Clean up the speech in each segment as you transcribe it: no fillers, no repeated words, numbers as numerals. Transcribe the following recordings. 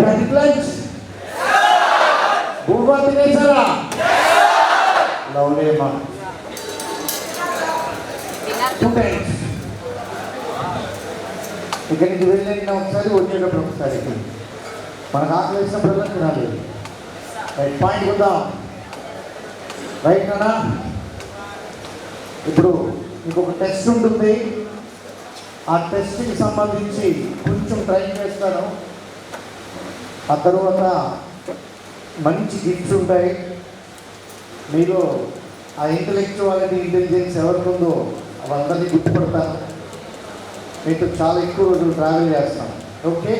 had lunch? Bhuva tinesara? Lovely ma. Students. ఇక్కడి నుంచి వెళ్ళిన ఒకసారి వచ్చేటప్పుడు ఒకసారి మనకు ఆకలి వేసినప్పుడల్లా తినాలి. రైట్ పాయింట్ వద్దాం. రైట్ నానా. ఇప్పుడు ఇంకొక టెస్ట్ ఉంటుంది. ఆ టెస్ట్కి సంబంధించి కొంచెం ట్రైన్ చేస్తాను. ఆ తర్వాత మంచి గిఫ్ట్స్ ఉంటాయి. మీరు ఆ ఇంటెలెక్చువాలిటీ ఇంటెలిజెన్స్ ఎవరికి ఉందో వాళ్ళందరినీ గుర్తుపడతాను. మీతో చాలా ఎక్కువ రోజులు ట్రావెల్ చేస్తాం. ఓకే,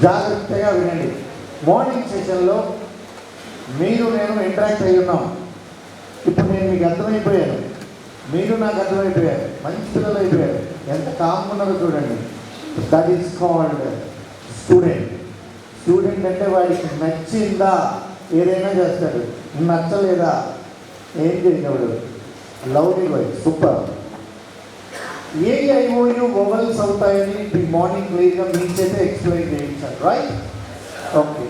జాగ్రత్తగా వినండి. మార్నింగ్ సెషన్లో మీరు నేను ఇంటరాక్ట్ అయ్యి ఉన్నాం. ఇప్పుడు నేను మీకు అర్థమైపోయాను, మీరు నాకు అర్థమైపోయారు. మంచి పిల్లలు అయిపోయారు. ఎంత కామ్గా ఉన్నారో చూడండి. That is called student. Student అంటే వాడికి నచ్చిందా ఏదైనా చేస్తాడు, నచ్చలేదా ఏం చేసేవాడు. Lovely boy, super. A I O U vowels అవుతాయని ఈ మార్నింగ్ క్లియర్గా మీకు అయితే ఎక్స్ప్లెయిన్ చేయించారు. Right? Okay.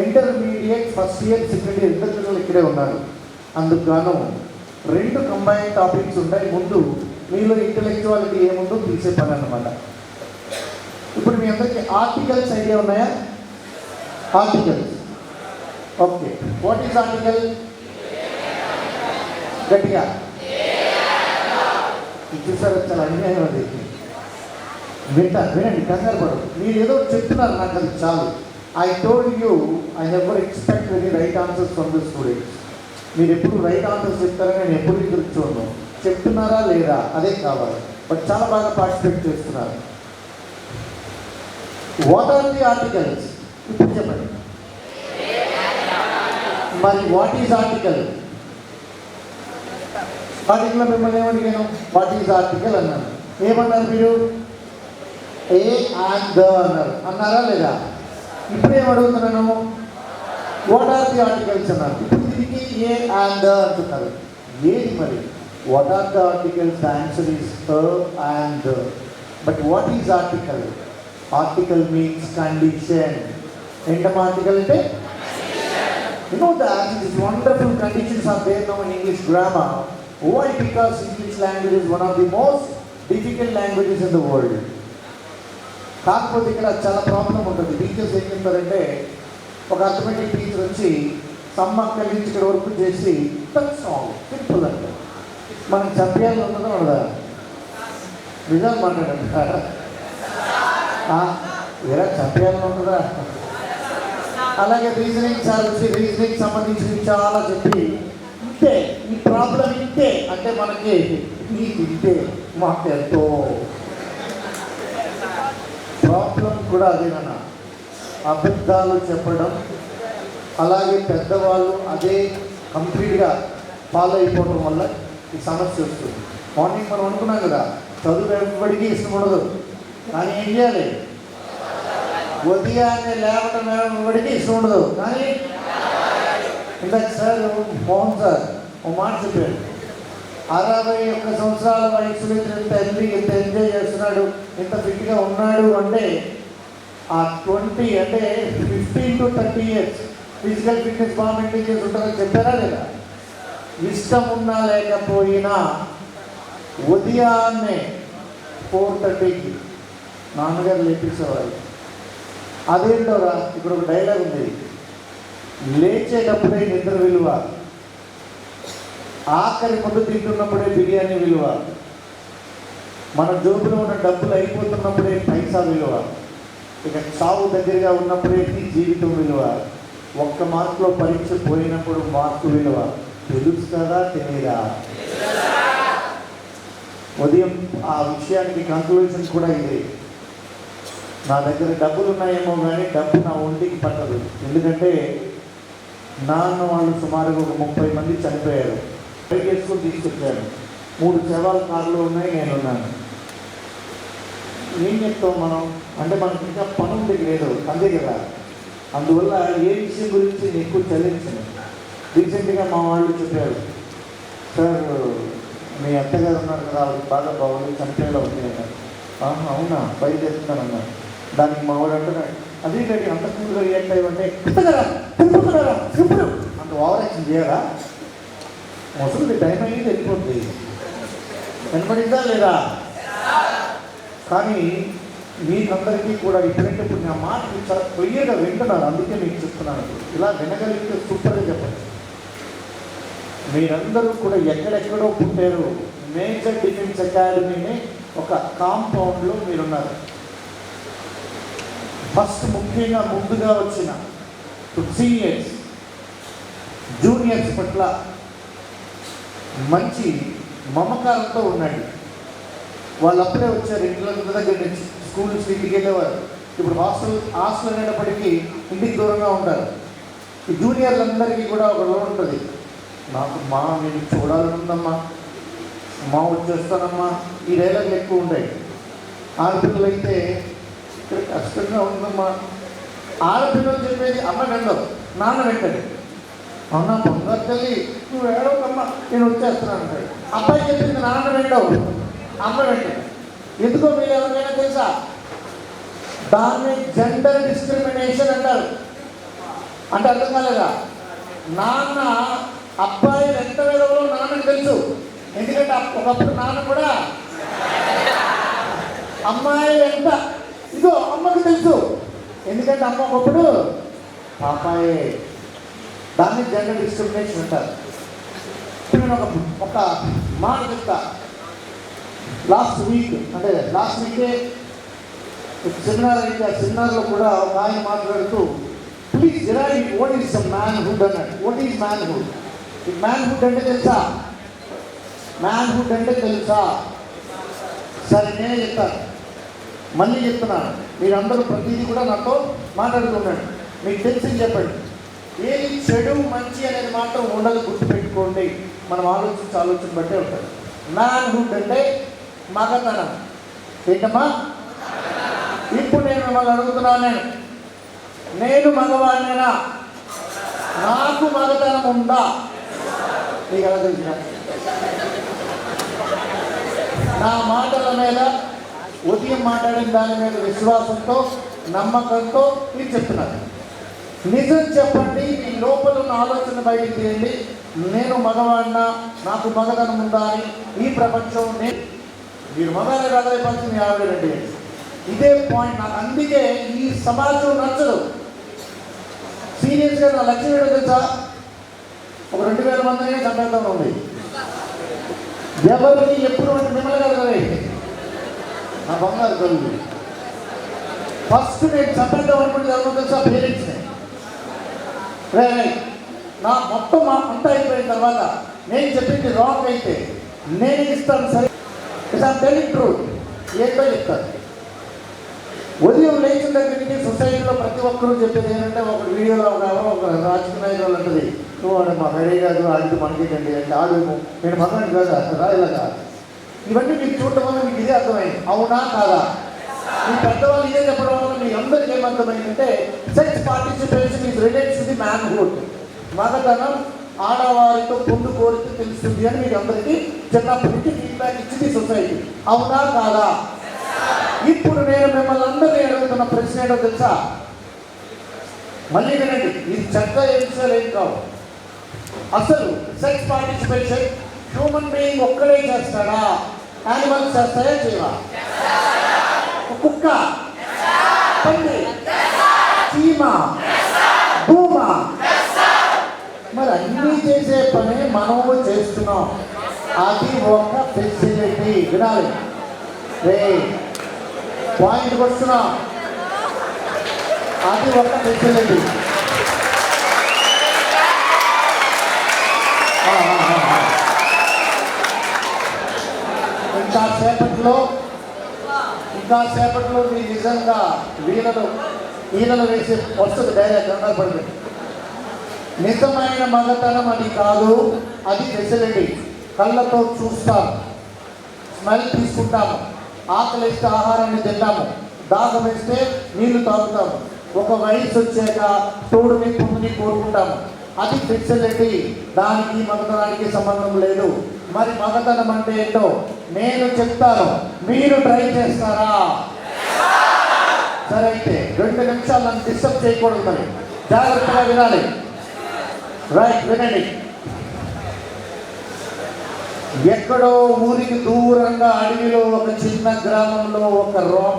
Intermediate first year second year ఇద్దరు పిల్లలు ఇక్కడే ఉన్నారు. అందుకు గాను 2 కంబైన్ టాపిక్స్ ఉంటాయి. ముందు మీలో ఇంటెలెక్చువాలిటీ ఏముందో తీసే పని అన్నమాట. ఇప్పుడు మీ అందరికీ ఆర్టికల్స్ ఐడియా ఉన్నాయా? Articles. Okay, what is article? గట్టిగా చూసారు, చాలా అన్యాయం అది. వినండి, కంగారు పడదు. మీరు ఏదో చెప్తున్నారు, నాకు అది చాలు. I told you I never expect very right answers from the students. మీరు ఎప్పుడు రైట్ ఆన్సర్స్ చెప్తారని నేను ఎప్పుడు ఎదురు చూడను. చెప్తున్నారా లేదా అదే కావాలి. బట్ చాలా బాగా పార్టిసిపేట్ చేస్తున్నారు. What are the articles? ఇప్పుడు చెప్పండి. మరి వాట్ ఈజ్ ఆర్టికల్? ఆర్టికల్ మిమ్మల్ని ఏమడిగాను? వాట్ ఈజ్ ఆర్టికల్ అన్నాను. ఏమన్నారు మీరు? ఏ అండ్ ద అన్నారు. అన్నారా లేదా? ఇప్పుడేం అడుగుతున్నాను? వాట్ ఆర్ ది ఆర్టికల్స్ అన్నారు. ఇప్పుడు దీనికి ఏ అండ్ ద అంటున్నారు. ఏది మరి? What are the articles? The answer is and the. But what is article? Article means condition. ఏంటమ్మా ఆర్టికల్ అంటే? You know that these wonderful conditions are there now in English grammar. Why? Because English language is one of the most difficult languages in the world. కాకపోతే ఇక్కడ చాలా problem ఉంటుంది. Teachers ఏం చెప్తారంటే, ఒక arithmetic teacher వచ్చి సమ్మక్కడి నుంచి ఇక్కడ వరకు చేసి దట్స్ ఆల్ సింపుల్ అంటే మనం చంపేయాలని ఉంటుందా ఉండదా? నిజాలు మాట్లాడండి. వేరే చంపేయాలని ఉంటుందా? అలాగే రీజనింగ్ సార్ వచ్చి రీజనింగ్ సంబంధించి చాలా చెప్పి ఇంతే, ఈ ప్రాబ్లం ఇంతే అంటే మనకి నీకు ఇంతే మాకు ఎంతో ప్రాబ్లం కూడా అదేనన్నా. అబద్ధాలు చెప్పడం, అలాగే పెద్దవాళ్ళు అదే కంప్లీట్గా ఫాలో అయిపోవడం వల్ల ఈ సమస్య వస్తుంది. మార్నింగ్ మనం అనుకున్నాం కదా, చదువు ఎవరికి ఇష్టం ఉండదు, కానీ ఏం చేయాలి? ఉదయాన్నే లేవడం ఎవరికి ఇష్టం ఉండదు, కానీ ఇందాక సార్ మోహన్ సార్ ఓ మాట చెప్పాడు. 61 సంవత్సరాల వయసులో ఇంత ఎంజాయ్ చేస్తున్నాడు, ఇంత ఫిట్గా ఉన్నాడు అంటే ఆ 20 అంటే 15 to 30 years ఫిజికల్ ఫిట్నెస్ బాగా మెయింటైన్ చేసి ఉంటారని చెప్పారా లేదా? ఇష్టం ఉన్నా లేకపోయినా ఉదయాన్నే 4:30కి నాన్నగారు లేపించేవారు. అదేంటోరా, ఇక్కడ ఒక డైలాగ్ ఉంది, లేచేటప్పుడే నిద్ర విలువ, ఆఖరి ముందు తింటున్నప్పుడే బిర్యానీ విలువ, మన జోబులో ఉన్న డబ్బులు అయిపోతున్నప్పుడే పైసా విలువ, ఇక చావు దగ్గరగా ఉన్నప్పుడే జీవితం విలువ, 1 మార్కులో పరీక్ష పోయినప్పుడు మార్కు విలువ. తెలుస్తుందా తెలియదా? ఉదయం ఆ విషయానికి కంక్లూజన్ కూడా ఇది. నా దగ్గర డబ్బులు ఉన్నాయేమో కానీ డబ్బు నా ఒంటికి పట్టదు. ఎందుకంటే నాన్న వాళ్ళు సుమారుగా ఒక 30 మంది చనిపోయారు. వేసుకొని తీసుకొచ్చారు. 3 శవాలు కారులో ఉన్నాయి, నేనున్నాను. ఏం చెప్తాం మనం అంటే మనకి ఇంకా పనుల దగ్గర లేదు, అంతే కదా. అందువల్ల ఏ విషయం గురించి నేను ఎక్కువ చదివించాను. రీసెంట్గా మా వాళ్ళు చెప్పారు, సార్ మీ అత్తగారు ఉన్నారు కదా, వాళ్ళకి బాగా బాగుంది, చనిపోయేలా ఉంది అన్నారు. అవునా, బయలుదేరుతున్నానన్నారు. దానికి మా వాడు అంటున్నాడు, అది రెడీ అంత కూల్గా రియాక్ట్ అయ్యంటే తిప్పుతున్నారా తిప్పుతున్నారా తిప్పుడు అంత ఓవర్ యాక్షన్ చేయరా? ముసలి టైం అయ్యింది వెళ్ళిపోతుంది. వినపడిందా లేదా? కానీ మీకందరికీ కూడా ఇప్పుడంటే ఇప్పుడు నా మాట చాలా క్లియర్గా వింటున్నారు, అందుకే మీకు చెప్తున్నాను. ఇలా వినగలిగితే సూపర్గా చెప్పండి. మీరందరూ కూడా ఎక్కడెక్కడో పుట్టారు. మేజర్ డిఫెన్స్ అకాడమీని ఒక కాంపౌండ్లో మీరున్నారు. ఫస్ట్ ముఖ్యంగా ముందుగా వచ్చిన సీనియర్స్ జూనియర్స్ పట్ల మంచి మమకారంతో ఉండండి. వాళ్ళు అప్పుడే వచ్చారు ఇంట్లో దగ్గర నుంచి, స్కూల్ నుంచి ఇంటికి వెళ్ళేవారు. ఇప్పుడు హాస్టల్ అనేటప్పటికీ ఇంటికి దూరంగా ఉంటారు. ఈ జూనియర్లందరికీ కూడా ఒక రోడ్ ఉంటుంది. నాకు నేను చూడాలని ఉందమ్మా, వచ్చేస్తానమ్మా, ఈ డైలాగులు ఎక్కువ ఉంటాయి. ఆడపిల్లలు అయితే ఇక్కడ కష్టంగా ఉందమ్మా. ఆడపిల్లలు చెప్పేది అమ్మ వెండవు, నాన్న వెంటనే అవునా బంగారు తల్లి నువ్వు ఏడవకమ్మా నేను వచ్చేస్తున్నాను అంటాడు. అబ్బాయి చెప్పింది నాన్న వెండవు, అమ్మ వెంటనే. ఎందుకో మీరు ఎవరికైనా తెలుసా? దాన్ని జెండర్ డిస్క్రిమినేషన్ అంటారు. అంటే అర్థం కాలేదా? నాన్న అబ్బాయిలు ఎంత వేదవలో నాన్నకు తెలుసు, ఎందుకంటే ఒకప్పుడు నాన్న కూడా అమ్మాయిలు ఎంత ఇదో అమ్మకు తెలుసు, ఎందుకంటే అమ్మ ఒకప్పుడు పాపాయే. దాన్ని జెండర్ డిస్క్రిమినేషన్ అంటారు. ఇప్పుడు నేను ఒక మాట చెప్తా. లాస్ట్ వీకే సెమినార్ అయితే ఆ సెమినార్లో కూడా ఒక ఆయన మాట్లాడుతూ please derive what is manhood అన్నాడు. What is manhood? మ్యాన్హుడ్ అంటే తెలుసా? మ్యాన్హుడ్ అంటే తెలుసా? సరే నేనే చెప్తాను, మళ్ళీ చెప్తున్నాను. మీరందరూ ప్రతిదీ కూడా నాతో మాట్లాడుతున్నాడు. మీకు తెలిసింది చెప్పండి. ఏది చెడు మంచి అనేది మాత్రం ఉండదు, గుర్తుపెట్టుకోండి. మనం ఆలోచన బట్టే ఉంటుంది. మ్యాన్హుడ్ అంటే మగతనం. ఏంటమ్మా? ఇప్పుడు నేను మిమ్మల్ని అడుగుతున్నాను, నేను మగవాడినేనా? నాకు మగతనం ఉందా? మీకు ఎలా తెలిసిన? నా మాటల మీద ఉదయం మాట్లాడిన దాని మీద విశ్వాసంతో నమ్మకంతో మీరు చెప్తున్నారు. నిజం చెప్పండి, మీ లోపల ఉన్న ఆలోచన బయటికి తీయండి. నేను మగవాడినా, నాకు మగతనం ఉందా అని ఈ ప్రపంచం మీరు మగానే రాదైపోతుంది ఆవిడండి. ఇదే పాయింట్. నాకు అందుకే ఈ సమాజం నచ్చదు. సీరియస్గా నా లక్ష్యం ఏంటో తెలుసా? ఒక 2000 మందిని చంపేద్దాం ఉంది. ఎవరికి ఎప్పుడు అంటే మిమ్మల్ని కలగలే నా బంగారు తల్లి. ఫస్ట్ నేను చంపేద్దాం అనుకుంటే ఎవరు తెలుసా? పేరెంట్స్ని. నా మొత్తం అంతా అయిపోయిన తర్వాత నేను చెప్పింది రాంగ్ అయితే నేను ఇస్తాను, సరే టెలింగ్ ట్రూత్ ఏంటో చెప్తాను. ఉదయం లేచిన దగ్గర నుంచి సొసైటీలో ప్రతి ఒక్కరూ చెప్పేది ఏంటంటే, ఒక వీడియోలో ఒక రాజకీయ నాయకులు అంటది, నువ్వు మా రెడీ కాదు ఆడికి మనకేంటి అంటే ఆడేమో నేను మగాన్ని కాదు రాయిలా కాదు. ఇవన్నీ మీకు చూడటం వల్ల మీకు ఇదే అర్థమైంది, అవునా కాదా? మీ పెద్దవాళ్ళు ఇదే చెప్పడం వల్ల మీ అందరికీ ఏమర్థమైందంటే sex participation is related to the manhood. మగతనం ఆడవారితో పొందు కోరితే తెలుస్తుంది అని మీకు అందరికీ చిన్నప్పటి నుంచి ఫీడ్బ్యాక్ ఇచ్చింది సొసైటీ, అవునా కాదా? ఇప్పుడు నేను మిమ్మల్ని అందరినీ అడుగుతున్న ప్రశ్న ఏంటో తెలుసా? మళ్ళీ వినండి, ఇది చెత్త విషయాలు ఏం కావు. అసలు సెక్స్ పార్టిసిపేషన్ హ్యూమన్ బీయింగ్ ఒక్కడే చేస్తాడా? యానిమల్స్ చేస్తాయా చేయవా? కుక్క, పంది, చీమ, భూమ, మరి అన్నీ చేసే పని మనము చేస్తున్నాం. అది ఒక ఫెసిలిటీ. వినాలి, పాయింట్కి వస్తున్నాం. అది ఒక ఫెసిలిటీ. ఇంకా సేపట్లో మీ నిజంగా వీళ్ళను వేసి వస్తుంది డైరెక్ట్ పడుతుంది. నిజమైన మగతనం అది కాదు, అది ఫెసిలిటీ. కళ్ళతో చూస్తాం, స్మెల్ తీసుకుంటాము, ఆకలి వేస్తే ఆహారాన్ని తింటాము, దాహం వేస్తే నీళ్లు తాగుతాము, ఒక వయసు వచ్చాక తోడుని పొందుని కోరుకుంటాము. అది ఫెసిలిటీ. దానికి మగతనానికి సంబంధం లేదు. మరి మగతనం అంటే ఏంటో నేను చెప్తాను, మీరు ట్రై చేస్తారా? సరే అయితే 2 నిమిషాలు నన్ను డిస్టర్బ్ చేయకూడదు, మరి జాగ్రత్తగా వినాలి. రైట్, వినండి. ఎక్కడో ఊరికి దూరంగా అడవిలో ఒక చిన్న గ్రామంలో ఒక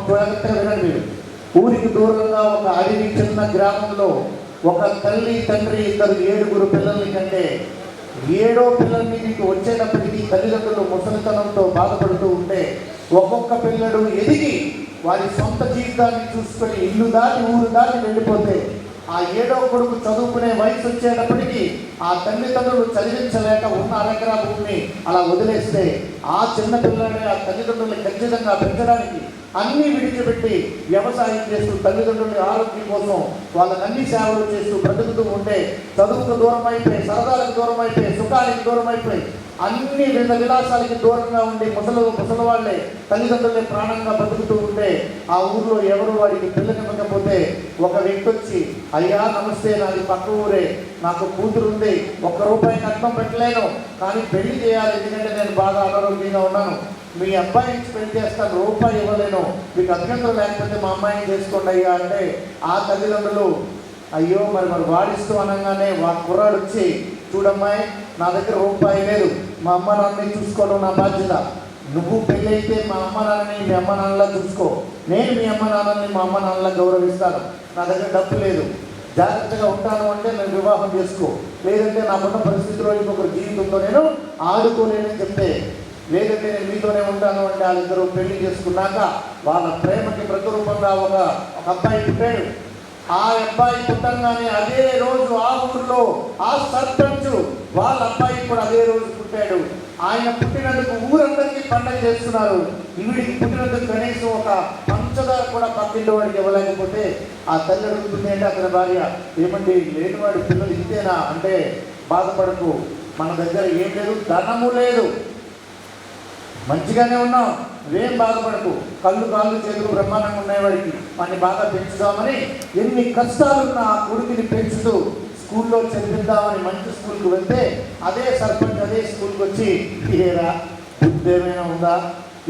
జాగ్రత్తగా వినండి మీరు. ఊరికి దూరంగా ఒక అడవి చిన్న గ్రామంలో ఒక తల్లి తండ్రి 7 పిల్లల్ని కంటే 7వ పిల్లల్ని మీకు వచ్చేటప్పటికీ తల్లిదండ్రులు ముసలితనంతో బాధపడుతూ ఉంటే ఒక్కొక్క పిల్లడు ఎదిగి వారి సొంత జీవితాన్ని చూసుకొని ఇల్లు దాటి ఊరు దాటి వెళ్ళిపోతే ఆ 7వ కొడుకు చదువుకునే వయసు వచ్చేటప్పటికీ ఆ తల్లిదండ్రులు చదివించలేక ఉన్న అరెకరా భూమిని అలా వదిలేస్తే ఆ చిన్న పిల్లల్ని ఆ తల్లిదండ్రులు ఖచ్చితంగా పెంచడానికి అన్నీ విడిచిపెట్టి వ్యవసాయం చేస్తూ తల్లిదండ్రుల ఆరోగ్యం కోసం వాళ్ళని అన్ని సేవలు చేస్తూ బ్రతుకుతూ ఉంటే చదువుకు దూరం అయిపోయి, సరదాలకు దూరం అయిపోయి, సుఖానికి దూరం అయిపోయి, అన్ని విలాసాలకి దూరంగా ఉండి ముసలివాళ్లే తల్లిదండ్రులే ప్రాణంగా బతుకుతూ ఉంటే ఆ ఊర్లో ఎవరు వాడికి పిల్లనివ్వకపోతే ఒక వ్యక్తి వచ్చి, అయ్యా నమస్తే, నాది పక్క ఊరే, నాకు కూతురు ఉంది, ₹1 కట్నం పెట్టలేను, కానీ పెళ్లి చేయాలి, ఎందుకంటే నేను బాగా అనారోగ్యంగా ఉన్నాను, మీ అబ్బాయిని పెళ్లి చేస్తాను, ₹1 ఇవ్వలేను, మీకు అభ్యంతరం లేకపోతే మా అమ్మాయిని చేసుకోండి అయ్యా అంటే ఆ తల్లిదండ్రులు అయ్యో మరి వాడిస్తూ అనగానే కుర్రాడు వచ్చి, చూడమ్మాయి నా దగ్గర ₹1 లేదు, మా అమ్మ నాన్నని చూసుకోవడం నా బాధ్యత, నువ్వు పెళ్ళి అయితే మా అమ్మ నాన్నని మీ అమ్మ నాన్నలా చూసుకో, నేను మీ అమ్మ నాన్నని మా అమ్మ నాన్నలా గౌరవిస్తాను, నా దగ్గర డబ్బు లేదు, జాగ్రత్తగా ఉంటాను అంటే నేను వివాహం చేసుకో, లేదంటే నాకున్న పరిస్థితిలో ఇంకొకరి జీవితంతో నేను ఆడుకోలేనని చెప్తే, లేదంటే నేను మీతోనే ఉంటాను అంటే వాళ్ళిద్దరూ పెళ్లి చేసుకున్నాక వాళ్ళ ప్రేమకి ప్రతిరూపంగా ఒక అబ్బాయి పుట్టాడు. ఆ అబ్బాయి పుట్టంగానే అదే రోజు ఆ ఊరిలో ఆ సర్పంచ్ వాళ్ళ అబ్బాయి కూడా అదే రోజు పుట్టాడు. ఆయన పుట్టినందుకు ఊరందరికీ పండగ చేస్తున్నారు. ఈవిడికి పుట్టినందుకు కనీసం ఒక పంచదార కూడా పక్కింటి వాడికి ఇవ్వలేకపోతే ఆ తల్లి అడుగుతుంది అంటే అతని భార్య, ఏమండి లేనివాడి పిల్లలు ఇంతేనా అంటే, బాధపడకు, మన దగ్గర ఏం లేదు, ధనము లేదు, మంచిగానే ఉన్నాం, నువ్వేం బాధపడకు, కాళ్ళు చేతులు బ్రహ్మాండంగా ఉన్నాయి, వాడిని బాగా పెంచుదామని ఎన్ని కష్టాలున్నా ఆ కొడుకుని పెంచుతూ స్కూల్లో చదివిద్దామని మంచి స్కూల్కి వెళ్తే అదే సర్పంచ్ అదే స్కూల్కి వచ్చి, ఏరా బుద్ధి ఏమైనా ఉందా,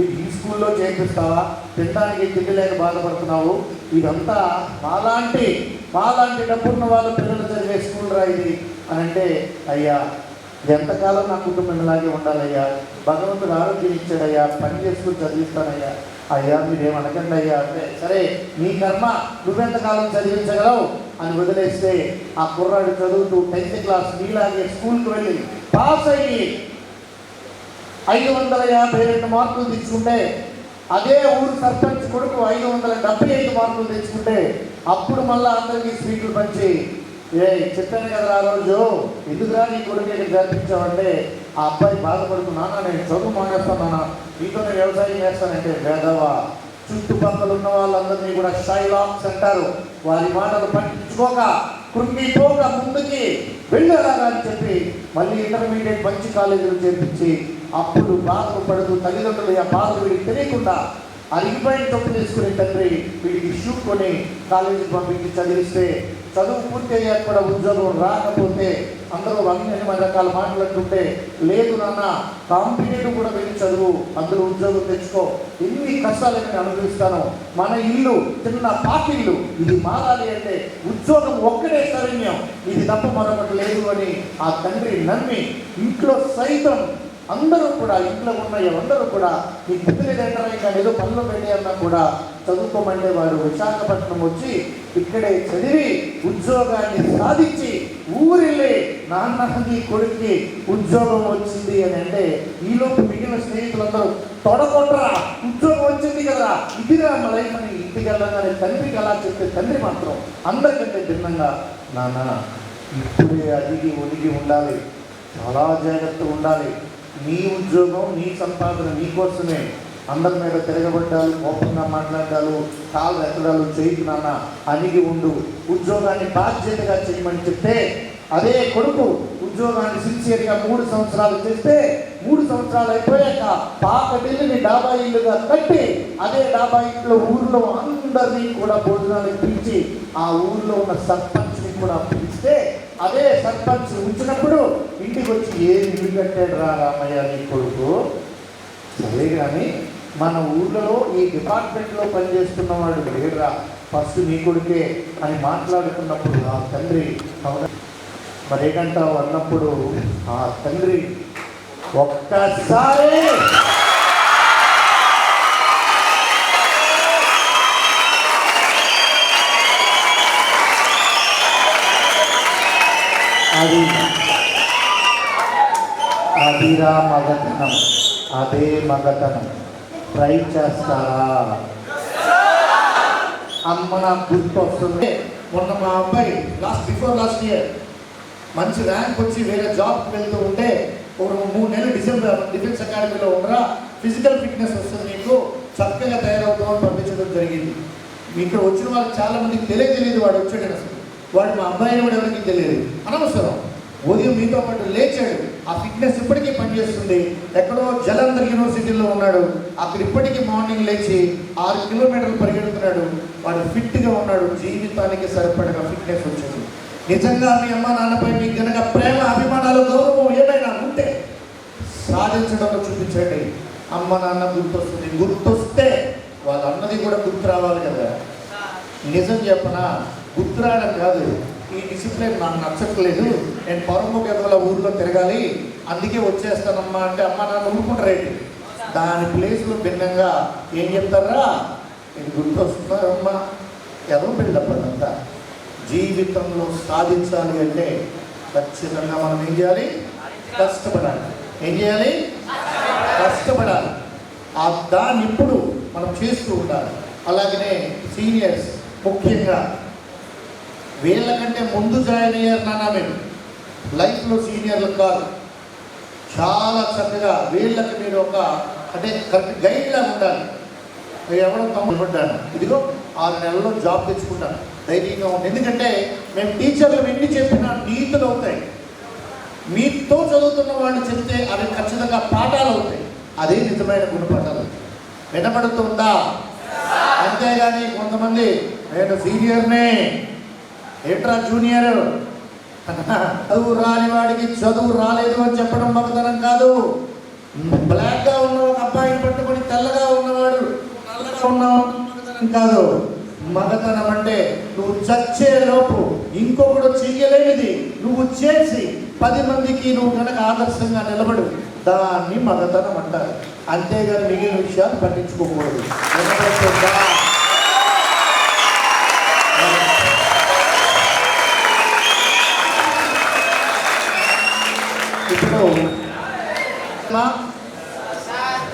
ఈ స్కూల్లో చేర్పిస్తావా, తినడానికి తిండి లేక బాధపడుతున్నావు, ఇదంతా మాలాంటి డబ్బున్న వాళ్ళ పిల్లలు చదివే స్కూల్ రా ఇది అని అంటే, అయ్యా ఎంతకాలం నా కుటుంబం ఇలాగే ఉండాలయ్యా, భగవంతుడు ఆరోగ్యం ఇచ్చాడయ్యా, పని చేసుకుని చదివిస్తానయ్యా, అయ్యా మీరేమనకండి అయ్యా అంటే, సరే నీ కర్మ, నువ్వెంతకాలం చదివించగలవు అని వదిలేస్తే ఆ కుర్రాడు చదువుతూ 10th క్లాస్ నీలాగే స్కూల్కి వెళ్ళి పాస్ అయ్యి 552 మార్కులు తెచ్చుకుంటే, అదే ఊరు సర్పంచ్ కొడుకు 575 మార్కులు తెచ్చుకుంటే అప్పుడు మళ్ళీ అందరికీ స్వీట్లు పంచి, చెప్పాను కదా ఆ రోజు ఎందుకురా నీ కొడుకు ఇక్కడ జరిపించావంటే ఆ అబ్బాయి బాధపడుతున్నానా, నేను చదువు మానేస్తాను, నీతోనే వ్యవసాయం చేస్తానంటే, వేదవా చుట్టుపక్కల ఉన్న వాళ్ళందరినీ కూడా షైలాక్స్ అంటారు, వారి మాటలు పట్టించుకోక కృంగిపోక ముందుకి వెళ్ళేలాగా అని చెప్పి మళ్ళీ ఇంటర్మీడియట్ మంచి కాలేజీలు చేర్పించి అప్పుడు బాధలు పడుతూ తల్లిదండ్రులు ఆ బాధలు వీడికి తెలియకుండా అరిగిపోయిన తప్పు తీసుకునే తండ్రి వీడికి షూ కొని కాలేజీకి పంపించి చదివిస్తే చదువు పూర్తి అయ్యాక కూడా ఉద్యోగం రాకపోతే అందరూ అన్ని రకాల మాట్లాడుతుంటే, లేదు నాన్న కాంపిటేటివ్ కూడా వెళ్ళి చదువు, అందరూ ఉద్యోగం తెచ్చుకో, ఎన్ని కష్టాలు నేను అనుభవిస్తాను, మన ఇల్లు చిన్న పాకిల్లు, ఇది మారాలి అంటే ఉద్యోగం ఒక్కడే శరణ్యం, ఇది తప్ప మరొకటి లేదు అని ఆ తండ్రి నమ్మి ఇంట్లో సైతం అందరూ కూడా, ఇంట్లో ఉన్న అందరూ కూడా ఈ బుద్ధులు ఏంటన్నా ఏదో పనులు పెట్టారన్నా కూడా చదువుకోమంటే వాడు విశాఖపట్నం వచ్చి ఇక్కడే చదివి ఉద్యోగాన్ని సాధించి ఊరిల్లే నాన్నకి కొడుక్కి ఉద్యోగం వచ్చింది అని అంటే, ఈలోపు మిగిలిన స్నేహితులందరూ తొడగొట్టరా ఉద్యోగం వచ్చింది కదా, ఇదిరా మన లైఫ్ అని ఇంటికి వెళ్ళగానే తండ్రికి అలా చెప్తే తండ్రి మాత్రం అందరికంటే భిన్నంగా, నాన్న ఇప్పుడే అడిగి ఒడిగి ఉండాలి, చాలా జాగ్రత్తగా ఉండాలి, నీ ఉద్యోగం నీ సంపాదన నీ కోసమే, అందరి మీద తిరగబడ్డాలు, కోపంగా మాట్లాడాలు, కాళ్ళు ఎత్తడాలు చేయకు నాన్న, అణిగి ఉండు, ఉద్యోగాన్ని బాధ్యతగా చేయమని చెప్తే అదే కొడుకు ఉద్యోగాన్ని సిన్సియర్గా 3 సంవత్సరాలు చేస్తే 3 సంవత్సరాలు అయిపోయాక పాకటిల్లుని డాబా ఇల్లుగా కట్టి అదే డాబా ఇంట్లో ఊరిలో అందరినీ కూడా భోజనాలకు పిలిచి ఆ ఊరిలో ఉన్న సర్పంచ్ని కూడా పిలిస్తే అదే సర్పంచ్ ఉంచినప్పుడు ఇంటికి వచ్చి ఏం ఇల్లు కట్టాడు రా రామయ్య నీ కొడుకు, సరే కానీ మన ఊళ్ళో ఈ డిపార్ట్మెంట్లో పనిచేస్తున్న వాడు లేడురా, ఫస్ట్ నీ కొడుకే అని మాట్లాడుతున్నప్పుడు ఆ తండ్రి మరేకంటావు అన్నప్పుడు ఆ తండ్రి ఒక్కసారి అదిరా మగతనం, అదే మగతనం. ట్రై చేస్తారా? అమ్మ నాకు గుర్తు వస్తుంది. మొన్న మా అబ్బాయి బిఫోర్ లాస్ట్ ఇయర్ మంచి ర్యాంక్ వచ్చి వేరే జాబ్కి వెళ్తూ ఉంటే ఒక 3 నెలలు డిఫెన్స్ అకాడమీలో ఉండరా, ఫిజికల్ ఫిట్నెస్ వస్తుంది, నీకు చక్కగా తయారవుతామని పంపించడం జరిగింది. ఇక్కడ వచ్చిన వాళ్ళకి చాలా మందికి తెలియదు వాడు వచ్చాడు. అసలు వాడు మా అబ్బాయిని కూడా ఎవరికి తెలియదు. అనవసరం. ఉదయం మీతో పాటు లేచాడు. ఆ ఫిట్నెస్ ఇప్పటికీ పనిచేస్తుంది. ఎక్కడో జలంధర్ యూనివర్సిటీలో ఉన్నాడు. అక్కడ ఇప్పటికీ మార్నింగ్ లేచి 6 కిలోమీటర్లు పరిగెడుతున్నాడు. వాడు ఫిట్గా ఉన్నాడు. జీవితానికి సరిపడగా ఫిట్నెస్ వచ్చింది. నిజంగా మీ అమ్మ నాన్నపై మీకు కనుక ప్రేమ, అభిమానాలు, గౌరవం ఏమైనా ఉంటే సాధించడంలో చూపించండి. అమ్మ నాన్న గుర్తొస్తుంది. గుర్తొస్తే వాళ్ళ అన్నది కూడా గుర్తు రావాలి కదా. నిజం చెప్పనా, గుర్తు రావడం కాదు, ఈ డిసిప్లిన్ నాకు నచ్చట్లేదు, నేను పొరముఖల ఊర్లో తిరగాలి, అందుకే వచ్చేస్తానమ్మా అంటే అమ్మ నాన్న ఊరుకుంటారేంటి? దాని ప్లేస్లో భిన్నంగా ఏం చెప్తారా, ఇది గుర్తొస్తున్నారమ్మా, ఎవరు బిల్డప్పదంతా. జీవితంలో సాధించాలి అంటే ఖచ్చితంగా మనం ఏం చేయాలి? కష్టపడాలి. ఏం చేయాలి? కష్టపడాలి. దాన్ని ఇప్పుడు మనం చేస్తూ ఉండాలి. అలాగనే సీనియర్స్ ముఖ్యంగా వీళ్ళకంటే ముందు జాయిన్ అయ్యారు నాన్న, మీరు లైఫ్లో సీనియర్లు కాదు. చాలా చక్కగా వీళ్ళకి మీరు ఒక అంటే కరెక్ట్ గైడ్లా ఉండాలి. ఎవరో తమ్ముడుపడ్డాను, ఇదిగో 6 నెలల్లో జాబ్ తెచ్చుకుంటాను, ధైర్యంగా ఉంది. ఎందుకంటే మేము టీచర్లు ఎన్ని చెప్పినా నీతులు అవుతాయి. మీతో చదువుతున్న వాళ్ళు చెప్తే అవి ఖచ్చితంగా పాఠాలు అవుతాయి. అదే నిజమైన గుణపాఠాలు. వినపడుతుందా? అంతేగాని కొంతమంది నేను సీనియర్నే, ఏంట్రా జూనియర్, చదువు రాని వాడికి చదువు రాలేదు అని చెప్పడం మగతనం కాదు. బ్లాక్గా ఉన్న ఒక అబ్బాయిని పట్టుకొని తెల్లగా ఉన్నవాడు నల్లగా ఉన్నవాడు మగతనం కాదు. మగతనం అంటే నువ్వు చచ్చే లోపు ఇంకొకడు చెయ్యలేనిది నువ్వు చేసి 10 మందికి నువ్వు కనుక ఆదర్శంగా నిలబడు, దాన్ని మగతనం అంటారు. అంతేగాని మిగిలిన విషయాలు పట్టించుకోకూడదు.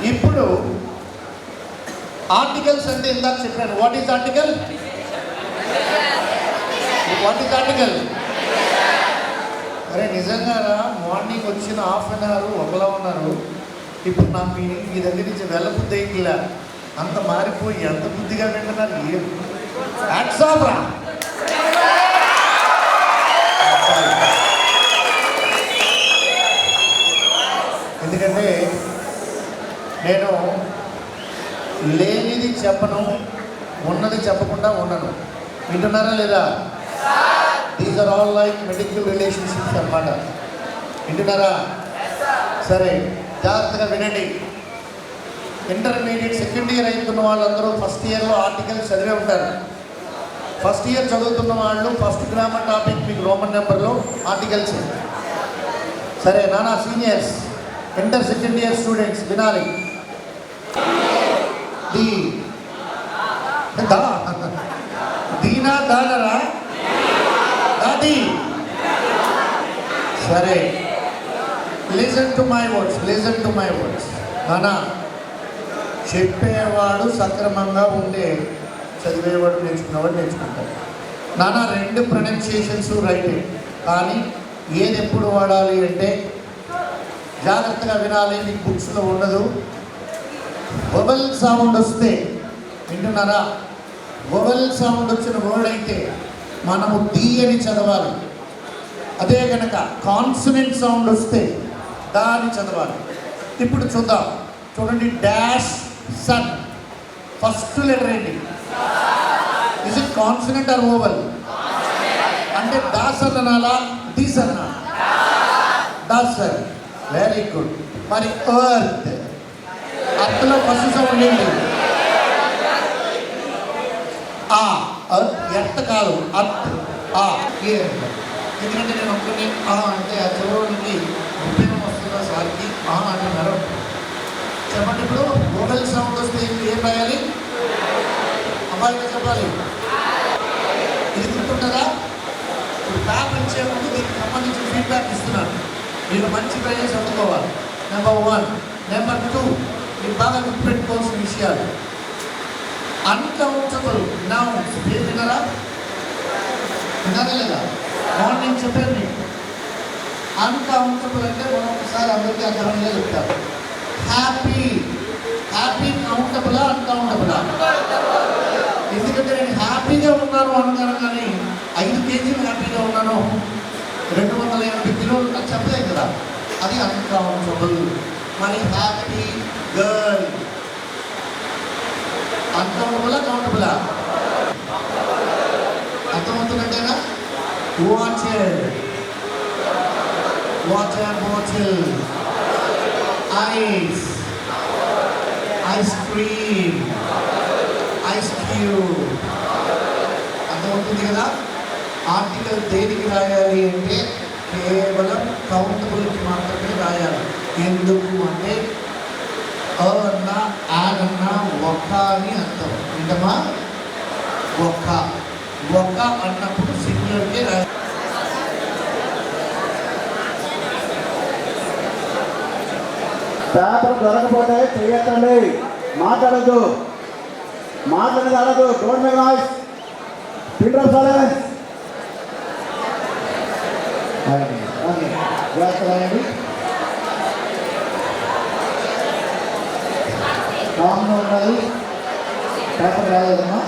ఇప్పుడు ఆర్టికల్స్ అంటే ఇందాక చెప్పాను. What is article? అరే నిజంగా మార్నింగ్ వచ్చిన హాఫ్ అన్ అవర్ ఒకలా ఉన్నారు. ఇప్పుడు నాకు మీ దగ్గర నుంచి వెళ్ళబుద్ధి అయిందిలా, అంత మారిపోయి ఎంత బుద్ధిగా వింటున్నారు. ఏం హ్యాట్స్ ఆఫ్ రా. ఎందుకంటే నేను లేనిది చెప్పను, ఉన్నది చెప్పకుండా ఉండను. వింటున్నారా లేదా? These are all like medical relationships అన్నమాట. వింటున్నారా? సరే, జాగ్రత్తగా వినండి. ఇంటర్మీడియట్ సెకండ్ ఇయర్ అవుతున్న వాళ్ళందరూ ఫస్ట్ ఇయర్లో ఆర్టికల్స్ చదివే ఉంటారు. ఫస్ట్ ఇయర్ చదువుతున్న వాళ్ళు ఫస్ట్ గ్రామర్ టాపిక్ మీకు రోమన్ నెంబర్లో ఆర్టికల్స్. సరే నానా seniors, inter second year students వినాలి. దీనా దానరా దాది. సరే, లిసన్ టు మై వర్డ్స్. నానా, చెప్పేవాడు సక్రమంగా ఉంటే చదివేవాడు నేర్చుకున్నవాడు నేర్చుకుంటాడు. నానా 2 ప్రొనౌన్సియేషన్స్ రైటే, కానీ ఏది ఎప్పుడు వాడాలి అంటే జాగ్రత్తగా వినాలి. మీకు బుక్స్లో ఉండదు. వొవెల్ సౌండ్ వస్తే, వింటున్నారా? వొవెల్ సౌండ్ వచ్చిన వర్డ్ అయితే మనము డి అని చదవాలి. అదే కనుక కాన్సనెంట్ సౌండ్ వస్తే దాన్ని చదవాలి. ఇప్పుడు చూద్దాం, చూడండి. డాష్ సన్ ఫస్ట్ లెటర్ ఏంటి? Is it consonant or vowel? అంటే దాస్ అన్నాలా దీస్ అన్నా? దాస్ సార్, వెరీ గుడ్. మరి ఎర్త్, అర్త్లో ఫస్ట్ సౌండ్ ఏంటి? ఆ. ఎర్త్ కాదు, అర్త్ ఏ అంటారు. ఎందుకంటే నేను ఒక్కనే అంటే ఆ చదవడానికి ఉపయోగం వస్తుందా సార్కి అంటున్నారు. చెప్పండి, ఇప్పుడు మొబైల్ సౌండ్ వస్తే ఏం రాయాలి? అబ్బాయిగా చెప్పాలి. ఇది గుర్తుంటుందా? ఇప్పుడు పేపర్ ఇచ్చే ముందు దీనికి సంబంధించిన ఫీడ్బ్యాక్ ఇస్తున్నాను. మీరు మంచి ప్రైజెస్ అందుకోవాలి. నెంబర్ 1. నెంబర్ 2, మీరు బాగా గుర్తుపెట్టుకోవాల్సిన విషయాలు. అన్కౌంటబుల్ నౌన్స్ పేరు విన్నారా? విన్నారా లేదా? మార్నింగ్ చెప్పాను మీకు. అన్కౌంటబుల్ అంటే మనం ఒకసారి అందరికీ అర్థమయ్యేలా చెప్తారు. హ్యాపీ కౌంటబులా అన్కౌంటబులా? ఎందుకంటే నేను హ్యాపీగా ఉన్నాను అన్నాను, కానీ 5 కేజీలు హ్యాపీగా ఉన్నాను, 280 కిలోలు అది చెప్పలేదు కదా, అది అన్కౌంటబుల్. మరి హ్యాపీ గర్ల్ అన్కౌంటబులా కౌంటబులా? అర్థమవుతున్నట్టేనా? Water bottle, ice cream, ice cube. అర్థమవుతుంది కదా? ఆర్టికల్ దేనికి రాయాలి అంటే కేవలం కౌంటబుల్కి మాత్రమే రాయాలి. ఎందుకు అంటే అన్నా యాడన్నా ఒక్క అని అర్థం. ఏంటమ్మా? ఒక్క అన్నప్పుడు సింగులర్కే రాయాలి. పేపర్ దొరకపోతే చెయ్యొద్దండి, మాట్లాడద్దు, మాట్లాడదు. Don't make noise. Pin of silence. రాయండి. కామ్గా ఉండాలి. పేపర్ రాలేదమ్మా.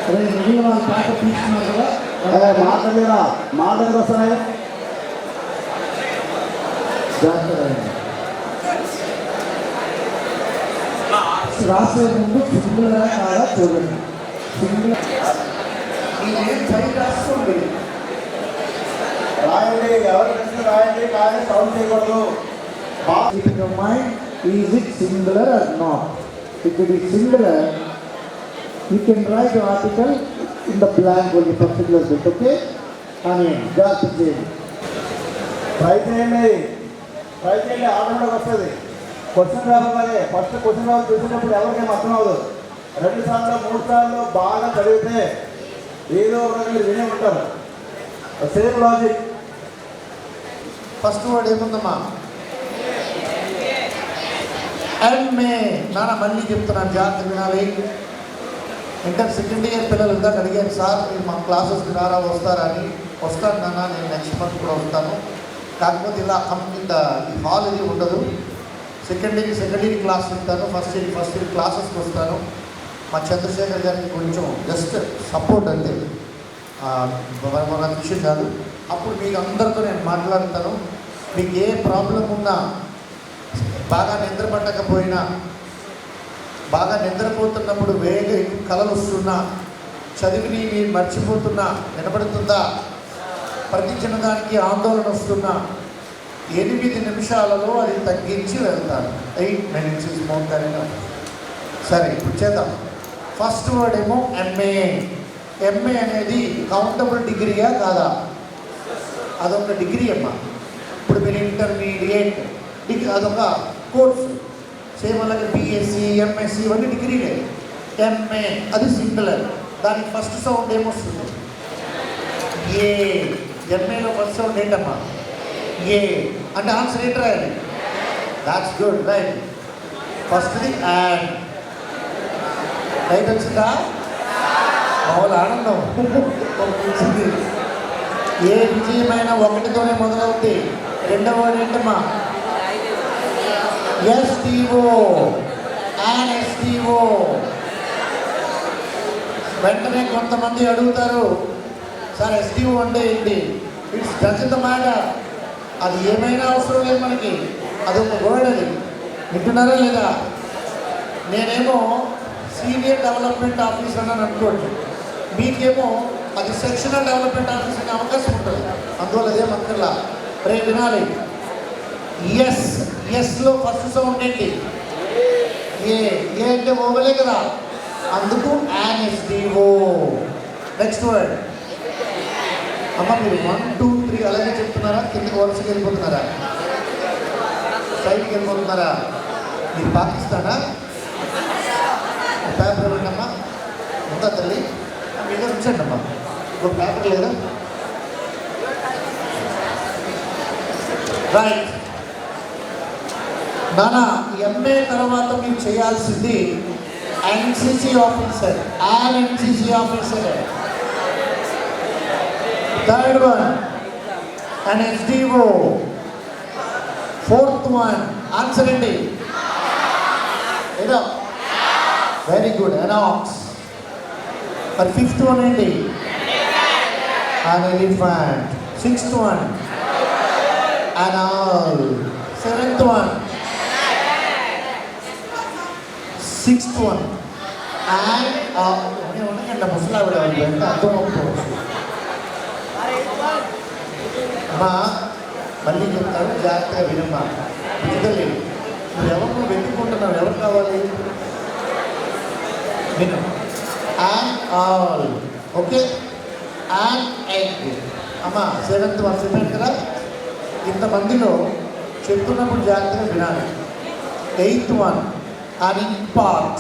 అదే మిగిలిన వాళ్ళు పేపర్ తీసుకున్నారు కదా, మాట్లాడదు వస్తున్నాయి. రాసే ముందు సింగులరా కాదా చూడండి. రాసుకోండి, రాయండి, ఎవరు ప్రశ్న రాయండి, కానీ సౌండ్ చేయకూడదు. Keep in your mind, is it singular or not? If it is singular, you can write the article in the blank only, particular bit, okay? Just change. Try చేయండి, ఆటోమేటిక్ వస్తుంది. క్వశ్చన్ రావాలి. First question paper చూసినప్పుడు ఎవరికేం అర్థం అవ్వదు. 2 సార్లు 3 సార్లు బాగా చదివితే ఏదో ఒక మీరు వినే ఉంటారు. Same logic. ఫస్ట్ వర్డ్ ఏముందమ్మా? ఎంఏ. నాన్న మళ్ళీ చెప్తున్నాను, జాగ్రత్త వినాలి. ఇంటర్ సెకండ్ ఇయర్ పిల్లలు ఇందాక అడిగారు, సార్ మీరు మా క్లాసెస్కి వస్తారా అని. వస్తాను నాన్న, నేను నెక్స్ట్ మంత్ కూడా వస్తాను. కాకపోతే ఇలా కంప్లీట్ ఈ హాల్ ఇది ఉండదు. సెకండ్ ఇయర్ క్లాస్ ఉంటాను, ఫస్ట్ ఇయర్ క్లాసెస్కి వస్తాను. మా చంద్రశేఖర్ గారికి కొంచెం జస్ట్ సపోర్ట్ అంతే, మన విషయం కాదు. అప్పుడు మీకు అందరితో నేను మాట్లాడతాను. మీకు ఏ ప్రాబ్లం ఉన్నా, బాగా నిద్ర పట్టకపోయినా, బాగా నిద్రపోతున్నప్పుడు వేగ కలలు వస్తున్నా, చదివిని మీరు మర్చిపోతున్నా, వినపడుతుందా? ప్రతి చిన్నదానికి ఆందోళన వస్తున్నా 8 నిమిషాలలో అది తగ్గించి వెళ్తాను. 8 minutes is more than enough. సరే, ఇప్పుడు చేద్దాం. ఫస్ట్ వర్డ్ ఏమో ఎంఏ. ఎంఏ అనేది కౌంటబుల్ డిగ్రీయా కాదా? అదొక డిగ్రీ అమ్మా. ఇప్పుడు మీరు ఇంటర్మీడియట్ డిగ్రీ అదొక కోర్సు. సేమ్ అలాగే బిఎస్సి, ఎంఎస్సి ఇవన్నీ డిగ్రీలే. ఎంఏ అది సింగులర్. దానికి ఫస్ట్ సౌండ్ ఏమొస్తుంది? ఏ. ఎంఏలో ఫస్ట్ సౌండ్ ఏంటమ్మా? ఏ. అంటే ఆన్సర్ ఏంటి రాయాలి? That's good, right. ఫస్ట్ది యాడ్. రైట్ వచ్చిందా? మామూలు ఆనందం వచ్చింది. ఏ విజయమైన 1తోనే మొదలవుతుంది. రెండవ వర్డ్ ఏంటమ్మా? ఎస్టీఓ. ఎస్టీఓ. వెంటనే కొంతమంది అడుగుతారు, సార్ ఎస్టీఓ అంటే ఏంటి? It's doesn't matter. అది ఏమైనా అవసరం లేదు మనకి, అదొక వర్డ్. అది వింటున్నారా లేదా? నేనేమో సీనియర్ డెవలప్మెంట్ ఆఫీసర్ అని అనుకోండి, మీకేమో అది సెక్షనల్ డెవలప్మెంట్ ఆఫీసర్ అనే అవకాశం ఉంటుంది. అందువల్ల అదేం అక్కర్లా. రేపు వినాలి. ఎస్లో ఫస్ట్ సౌండ్ ఏంటి? ఏ. అంటే ఓవలే కదా. అందుకు యాన్ఎస్డిఓ. నెక్స్ట్ వర్డ్ అమ్మ, మీరు 1 2 3 అలాగే చెప్తున్నారా? కిందకి వరుసకి వెళ్ళిపోతున్నారా? సైడ్కి వెళ్ళిపోతున్నారా? మీరు పాకిస్తానా? పేపర్ ఇవ్వండమ్మా. ఉందా తల్లి? మీద ఉంచండి అమ్మా. ఒక పేపర్ లేదా? రైట్ నానా, ఎంఏ తర్వాత మీరు చేయాల్సింది NCC officer, NCC officer. Third one and SDO. Fourth one answer అండి. ఏదో వెరీ గుడ్, ఎనాక్స్. మరి ఫిఫ్త్ వన్ ఏంటి? an elephant. Sixth one an owl. Seventh one sixth one an ఉండకండి ముసలా విడ అంటే అర్థం అవుతుంది. అమ్మా మళ్ళీ చెప్తాను, జాగ్రత్తగా వినమ్మా. విడుదలే నువ్వు ఎవరు వెతుక్కుంటున్నావు? ఎవరు కావాలి? విను. an owl. Okay, an egg. అమ్మా సెవెంత్ వన్ చెప్పాను కదా. ఇంతమందిలో చెప్తున్నప్పుడు జాగ్రత్తగా వినాలి. Eighth one an impart.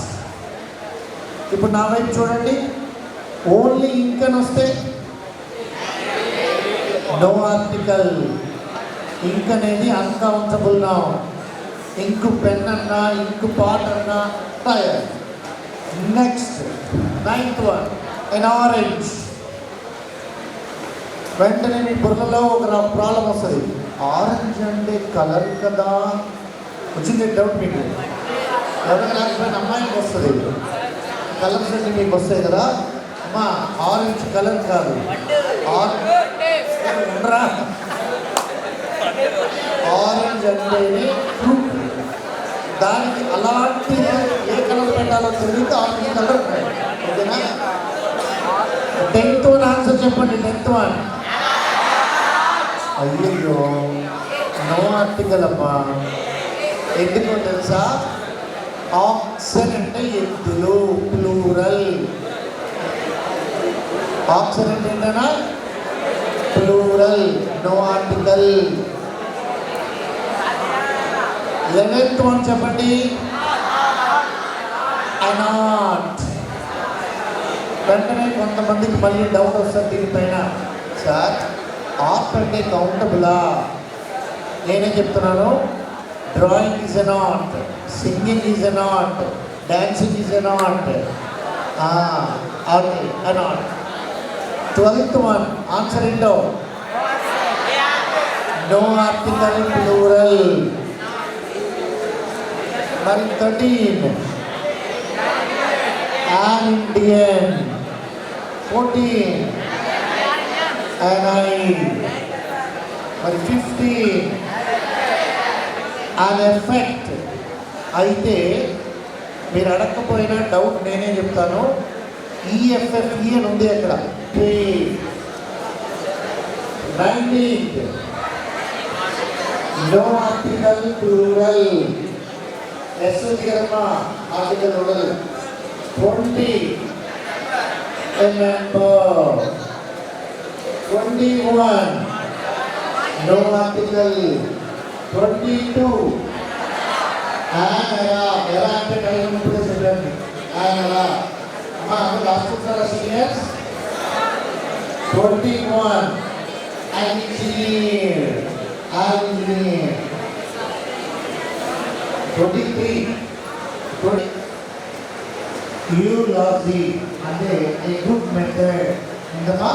ఇప్పుడు నా వైపు చూడండి. ఓన్లీ ఇంక్ అని వస్తే నో ఆర్టికల్. ఇంక్ అనేది అన్కౌంటబుల్ నౌన్. ఇంక్ పెన్ అన్నా, ఇంక్ పాట్ అన్నా రాయాలి. Next ninth one an orange. వెంటనే మీ బుర్రలో ఒక ప్రాబ్లం వస్తుంది. ఆరెంజ్ అంటే కలర్ కదా, వచ్చింది డౌట్ మీకు. ఎవరికి రాకపోయిన అమ్మాయికి వస్తుంది. కలర్స్ అంటే మీకు వస్తాయి కదా. అమ్మా ఆరెంజ్ కలర్ కాదు, ఉండరా. ఆరెంజ్ అంటేనే ఫ్రూట్. దానికి అలాంటి ఏ కలర్ పెట్టాలో తెలియదు. ఆరెంజ్ కలర్ ఓకేనా. 10th వన్ ఆన్సర్ చెప్పండి. 10th వన్ అయ్యో నో ఆర్టికల్ అమ్మా. ఎందుకో తెలుసా? ఆక్సన్ అంటే ఎద్దులు, ప్లూరల్. ఆక్సన్ అంటే ఏంటన్నా? Plural, no article. 11th one చెప్పండి. అనాట్. వెంటనే కొంతమందికి మళ్ళీ డౌట్ వస్తుంది దీనిపైన. సార్ ఆర్ట్ అంటే కౌంటబులా? నేనే చెప్తున్నాను. Drawing is an art, singing is an art, dancing is an art. Okay, an art. 12th one answer ఏంటో? No article, plural. మరి 13 an Indian. 14 an eye. మరి 15 an effect. అయితే మీరు అడగకపోయినా డౌట్ నేనే చెప్తాను. ఈఎఫ్ఎఫ్ఈ అని ఉంది అక్కడ. 19 నో ఆర్టికల్, ప్లూరల్. ఎస్ ఉంది కదమ్మా, ఆర్టికల్ ఉండదు. 20 a member. 21 no article. 22 era అంటే కలిగి ఉంటే చెప్పండి. era అమ్మా last sir seniors. 21 engineer. 23 eulogy అంటే a good method. ఇందమ్మా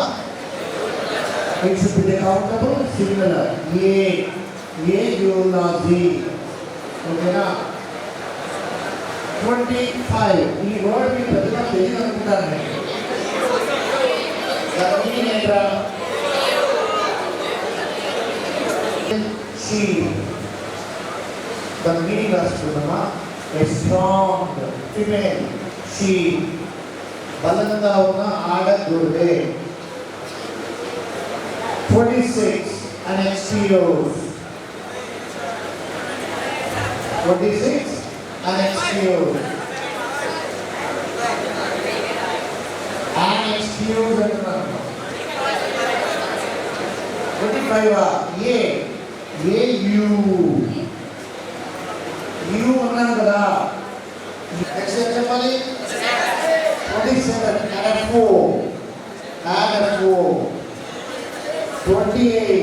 it should be countable singular. eulogy. ఓకేనా. 25 ఈ వర్డ్ మీకు పెద్దగా తెలియదు అనుకుంటాను నేను. దాని మీనింగ్ ఏంట్రా? she. దాని మీనింగ్ రాసుకుందామా? a strong female. she బలంగా ఉన్న ఆడగొర్రె. 26 an excuse. 26 an excuse. Shoes అంటున్నాను. 25 ఏ యూ యూ అన్నాను కదా. నెక్స్ట్ ఏం చెప్పాలి? 27 add 4 28.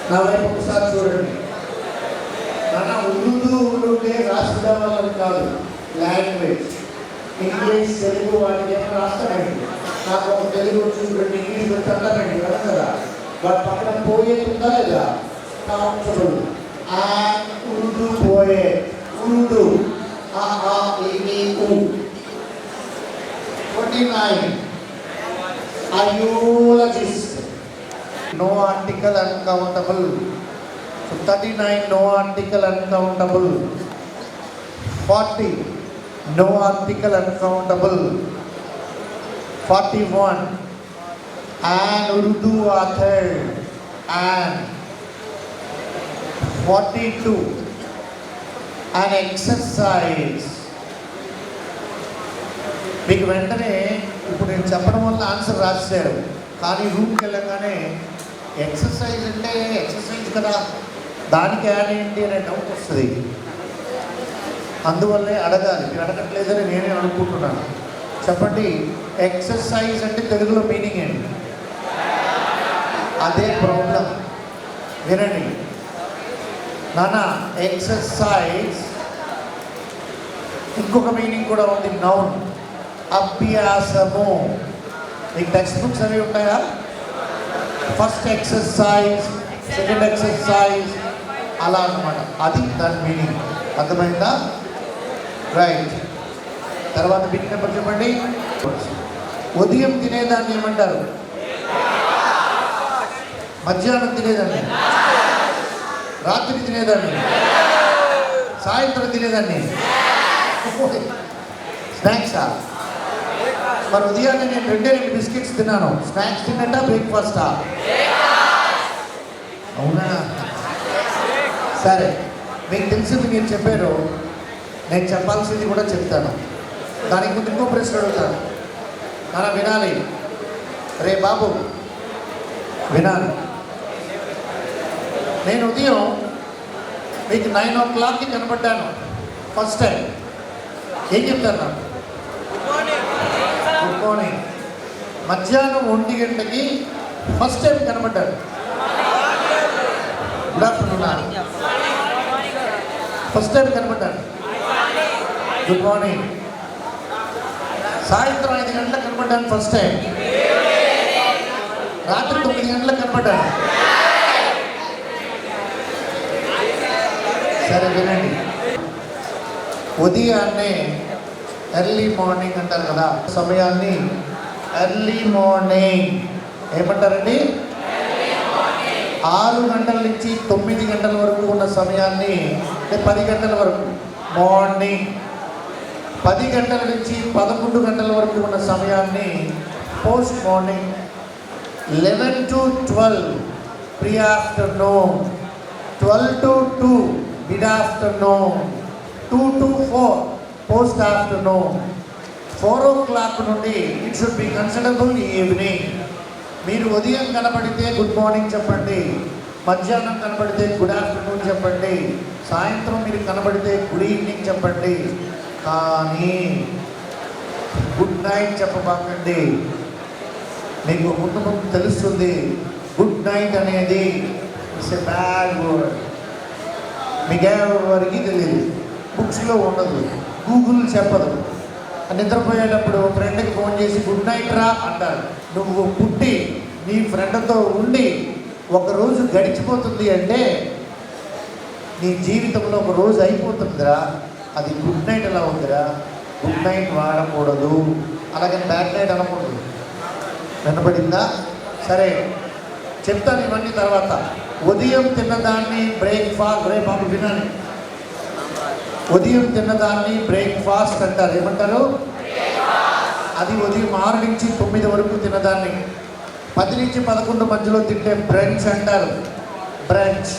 నా వైపు ఒకసారి చూడండి. నాన్న ఉర్దూ ఉంటే రాష్ట్రం వాళ్ళని కాదు, లాంగ్వేజ్ ఇంగ్లీష్ తెలుగు వాటికి ఏమైనా రాస్తారండి. నాకు ఒక తెలుగు చూడండి, ఇంగ్లీష్ వచ్చి అంటారండి కదా. వాటి పక్కన పోయేది ఉందా లేదా? కౌంటబుల్. ఉర్దూ పోయే Urdu 29 ideologist. No article uncountable. So 39 no article uncountable. 40 no article uncountable. 41 an Urdu author. And 42 an exercise. మీకు వెంటనే ఇప్పుడు నేను చెప్పడం వల్ల ఆన్సర్ రాశారు, కానీ రూమ్కి వెళ్ళగానే ఎక్సర్సైజ్ అంటే ఎక్సర్సైజ్ కదా, దానికి యాడ్ ఏంటి అనే డౌట్ వస్తుంది. అందువల్లే అడగాలి. మీరు అడగట్లేదని నేనే అనుకుంటున్నాను. చెప్పండి, ఎక్సర్సైజ్ అంటే తెలుగులో మీనింగ్ ఏంటి? అదే ప్రాబ్లం. వినండి నాన్న, ఎక్సర్సైజ్ ఇంకొక మీనింగ్ కూడా ఉంది, నౌన్. అభ్యాసము. మీకు టెక్స్ట్ బుక్స్ అవి ఉంటాయా? ఫస్ట్ ఎక్సర్సైజ్, సెకండ్ ఎక్సర్సైజ్, అలా అన్నమాట. అది దాని మీనింగ్. అర్థమైందా? రైట్. తర్వాత బిగ్ నెంబర్ చెప్పండి. ఉదయం తినేదాన్ని ఏమంటారు? మధ్యాహ్నం తినేదాన్ని, రాత్రి తినేదాన్ని, సాయంత్రం తినేదాన్ని స్నాక్సా? మరి ఉదయాన్నే నేను 2 బిస్కెట్స్ తిన్నాను. స్నాక్స్ తిన్నట్టా, బ్రేక్ఫాస్టా? అవునా? సరే, మీకు తెలిసింది మీరు చెప్పారు, నేను చెప్పాల్సింది కూడా చెప్తాను. దానికి ముందు ఇంకో ప్రశ్న అడుగుతాను. మనం వినాలి. రే బాబు వినాలి. నేను ఉదయం మీకు 9 o'clockకి కనపడ్డాను ఫస్ట్ టైం. ఏం చెప్తారు నాకు? Good morning. మధ్యాహ్నం 1 గంటకి ఫస్ట్ టైం కనపడ్డాను. Good afternoon. ఫస్ట్ టైం కనపడ్డాను. Good morning. సాయంత్రం 5 గంటలకు కనపడ్డాను ఫస్ట్ టైం. రాత్రి 9 గంటలకు కనపడ్డాను. సరే వినండి. ఉదయాన్నే ఎర్లీ మార్నింగ్ అంటారు కదా, సమయాన్ని ఎర్లీ మార్నింగ్ ఏమంటారండి? 6 గంటల నుంచి 9 గంటల వరకు ఉన్న సమయాన్ని, 10 గంటల వరకు మార్నింగ్, 10 గంటల నుంచి 11 గంటల వరకు ఉన్న సమయాన్ని post morning, 11 to 12 pre afternoon, 12 to 2 mid afternoon, 2 to 4 post afternoon, 4 o'clock నుండి it should be considerable evening. మీరు ఉదయం కనబడితే గుడ్ మార్నింగ్ చెప్పండి, మధ్యాహ్నం కనబడితే గుడ్ ఆఫ్టర్నూన్ చెప్పండి, సాయంత్రం మీరు కనబడితే గుడ్ ఈవినింగ్ చెప్పండి. కానీ గుడ్ నైట్ చెప్పబాకండి. మీకు ముందు ముందు తెలుస్తుంది గుడ్ నైట్ అనేది ఇట్స్ ఎ బ్యాడ్ వర్డ్. మీకు ఎవరికి తెలియదు, బుక్స్లో ఉండదు, గూగుల్ చెప్పదు. నిద్రపోయేటప్పుడు ఫ్రెండ్కి ఫోన్ చేసి గుడ్ నైట్ రా అంటారు. నువ్వు పుట్టి నీ ఫ్రెండ్తో ఉండి ఒకరోజు గడిచిపోతుంది అంటే నీ జీవితంలో ఒక రోజు అయిపోతుందిరా. అది గుడ్ నైట్ ఎలా ఉందిరా? గుడ్ నైట్ వాడకూడదు, అలాగే బ్యాడ్ నైట్ అనకూడదు. వినపడిందా? సరే చెప్తాను ఇవన్నీ తర్వాత. ఉదయం తిన్నదాన్ని బ్రేక్ఫాస్ట్, రే బాబు వినాలి. ఉదయం తిన్నదాన్ని బ్రేక్ఫాస్ట్ అంటారు. ఏమంటారు? అది ఉదయం 6 నుంచి 9 వరకు తిన్నదాన్ని. 10 నుంచి 11 మధ్యలో తింటే బ్రంచ్ అంటారు. బ్రంచ్.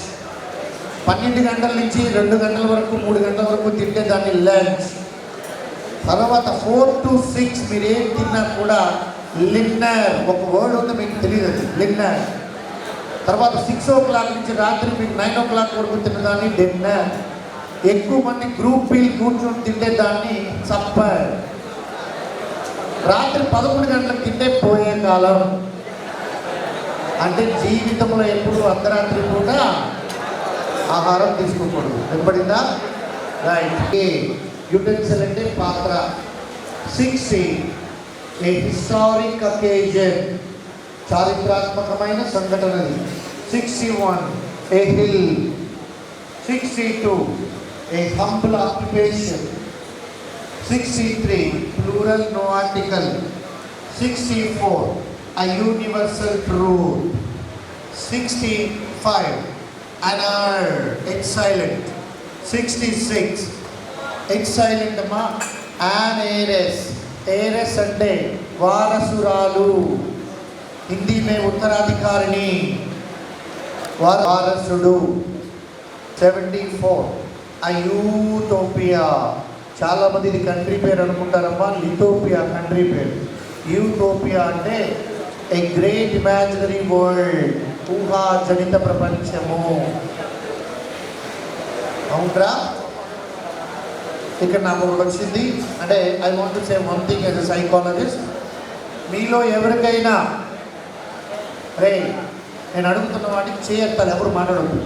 12 గంటల నుంచి 2 గంటల వరకు 3 గంటల వరకు తింటే దాన్ని లంచ్. తర్వాత 4 to 6 మీరు ఏం తిన్నా కూడా లిన్నర్, ఒక వర్డ్ ఉంది మీకు తెలియదు, అది లిన్నర్. తర్వాత 6 o'clock నుంచి రాత్రి మీకు 9 o'clock వరకు తిన్నదాన్ని డిన్నర్. ఎక్కువ మంది గ్రూప్ మీల్ కూర్చొని తినేదాన్ని సప్పర్. రాత్రి 11 గంటలకు తింటే పోయే కాలం. అంటే జీవితంలో ఎప్పుడు అర్ధరాత్రి పూట ఆహారం తీసుకోకూడదు. వినపడిందా? రైట్. యుటెన్సిల్ అంటే పాత్ర. 60 ఏ హిస్టారిక్ అకేజన్, చారిత్రాత్మకమైన సంఘటనది. 61 a hill. 62 a humble occupation. 63 plural no article. 64 a universal truth. 65 an hour, it's silent. 66 it's silent అమ్మా. an heiress, heiress అంటే వారసురాలు, హిందీ మే ఉత్తరాధికారిణి, వారసుడు. 74 a యూటోపియా, చాలా మంది ఇది కంట్రీ పేరు అనుకుంటారమ్మా, లిథోపియా కంట్రీ పేరు. యూటోపియా అంటే ఏ గ్రేట్ ఇమాజినరీ వరల్డ్, ఊహాజనిత ప్రపంచము. అవునరా? ఇక్కడ నాకు ఒకటి వచ్చింది. అంటే I want to say one thing as a psychologist. మీలో ఎవరికైనా రే నేను అడుగుతున్న వాటికి చేయత్తాలి, ఎవరు మాట్లాడద్దు.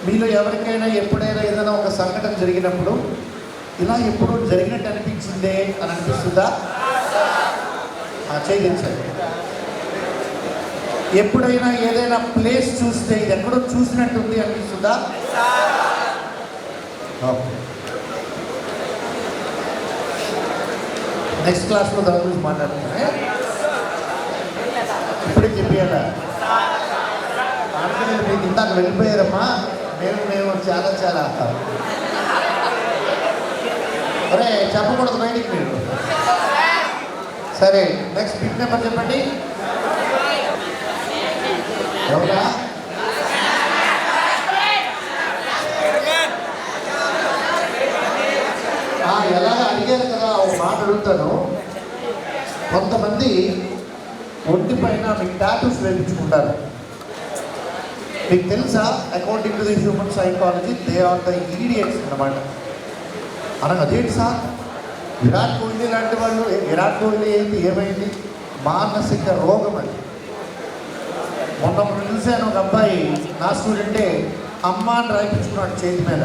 మీలో ఎవరికైనా ఎప్పుడైనా ఏదైనా ఒక సంఘటన జరిగినప్పుడు ఇలా ఎప్పుడు జరిగినట్టు అనిపించిందే అని అనిపిస్తుందా? చేయించండి. ఎప్పుడైనా ఏదైనా ప్లేస్ చూస్తే ఇది ఎక్కడో చూసినట్టుంది అనిపిస్తుందా? నెక్స్ట్ క్లాస్లో దాని గురించి మాట్లాడుతున్నా. ఇప్పుడే చెప్పేయాలా? అందుకే నేను మీకు ఇందాక వెళ్ళిపోయారమ్మా. మేము చాలా అరే చెప్పకూడదు బయటికి మీరు. సరే, నెక్స్ట్ బిట్ నెంబర్ చెప్పండి. ఎవరా? ఎలాగ అడిగారు కదా, ఒక మాట అడుగుతాను. కొంతమంది ఒంటి పైన మీకు టాటూస్ వేయించుకుంటారు. మీకు తెలుసా? According to the human psychology they are the idiots అన్నమాట. అనగా అదేంటి సార్, విరాట్ కోహ్లీ లాంటి వాళ్ళు, విరాట్ కోహ్లీ ఏంటి, ఏమైంది? మానసిక రోగం అది. మొన్న చూశాను, ఒక అబ్బాయి నా స్టూడెంటే అమ్మ అని రాయించుకున్నాడు చేతి మీద.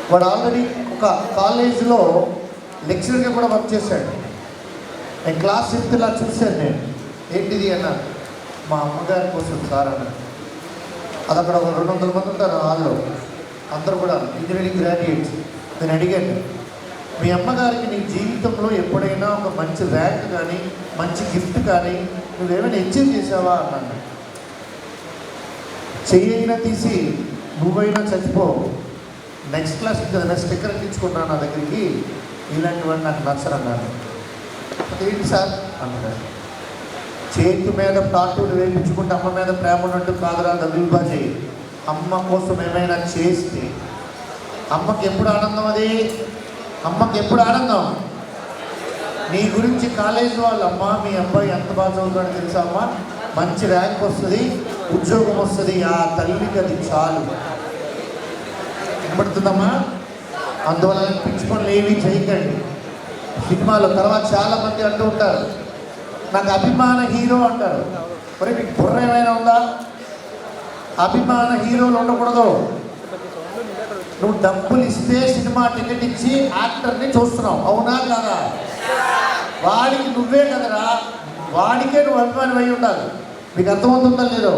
వాడు ఆల్రెడీ ఒక కాలేజీలో లెక్చరర్గా కూడా వర్క్ చేశాడు. నేను క్లాస్ చెప్తేలా చూశాను. నేను ఏంటిది అన్నాను. మా అమ్మగారి కోసం సార్ అన్నాడు. అది అక్కడ ఒక 200 మంది ఉంటారు వాళ్ళు, అందరూ కూడా ఇంజనీరింగ్ గ్రాడ్యుయేట్స్. నేను అడిగాను, మీ అమ్మగారికి నీ జీవితంలో ఎప్పుడైనా ఒక మంచి ర్యాంక్ కానీ మంచి గిఫ్ట్ కానీ నువ్వేమైనా అచీవ్ చేసావా అన్నాను. చెయ్యైనా తీసి నువ్వైనా చచ్చిపో, నెక్స్ట్ క్లాస్ కదా స్టిక్కర్ అందించుకున్నాను నా దగ్గరికి, ఇలాంటివన్నీ నాకు నచ్చరన్నాను. ఏంటి సార్ అన్నాడు. చేతి మీద టాటూలు వేయించుకుంటే అమ్మ మీద ప్రేమ ఉన్నట్టు కాదురా దవిల్బాజీ. అమ్మ కోసం ఏమైనా చేస్తే అమ్మకి ఎప్పుడు ఆనందం, అది అమ్మకి ఎప్పుడు ఆనందం. నీ గురించి కాలేజీ వాళ్ళు, అమ్మ మీ అబ్బాయి ఎంత బాగా చదువుతాడో తెలుసా అమ్మ, మంచి ర్యాంక్ వస్తుంది, ఉద్యోగం వస్తుంది, ఆ తల్లికి అది చాలు. వినపడుతుందమ్మా? అందువల్ల పిచ్చి పనులు ఏమీ చేయకండి. సినిమాలో తర్వాత చాలామంది అంటూ ఉంటారు, నాకు అభిమాన హీరో అంటారు. మరి మీకు బుర్ర ఏమైనా ఉందా? అభిమాన హీరోలు ఉండకూడదు. నువ్వు డబ్బులు ఇస్తే సినిమా టికెట్ ఇచ్చి యాక్టర్ని చూస్తున్నావు, అవునా కాదా? వాడికి నువ్వే కదరా, వాడికే నువ్వు అభిమానం అయి ఉండాలి. మీకు అర్థమవుతుందా లేదో?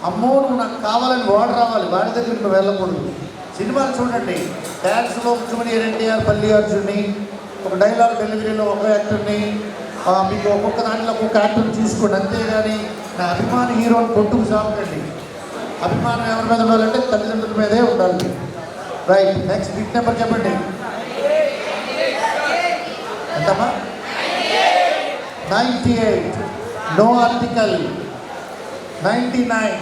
అమ్మో నువ్వు నాకు కావాలని వాడు రావాలి, వాడి దగ్గరికి నువ్వు వెళ్ళకూడదు. సినిమాలు చూడండి, డ్యాన్స్లో ముఖ్యమని ఎన్టీఆర్, పల్లి అర్జున్ని, ఒక డైలాగ్ డెలివరీలో ఒక యాక్టర్ని, మీకు ఒక్కొక్క దాంట్లో ఒక్కొక్క యాక్టర్ని చూసుకోండి. అంతేగాని నా అభిమాన హీరోని కొట్టుకు సాపండి. అభిమానం ఎవరి మీద ఉండాలంటే తల్లిదండ్రుల మీదే ఉండాలి. రైట్. నెక్స్ట్ బిట్ నెంబర్ చెప్పండి. ఎంతమ్మా? 98 no article. 99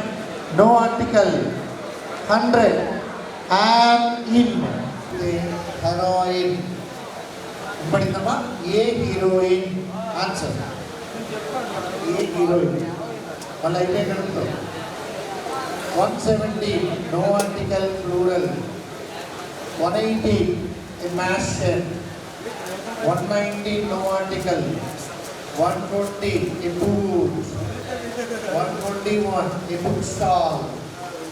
no article. 100 am in heroin. పడిందమ్మా. A heroine answer. A heroine మళ్ళీ అయితే కనుక 170 no article plural, 180 a master, 190 no article, 120 a booth, 121 a bookstall,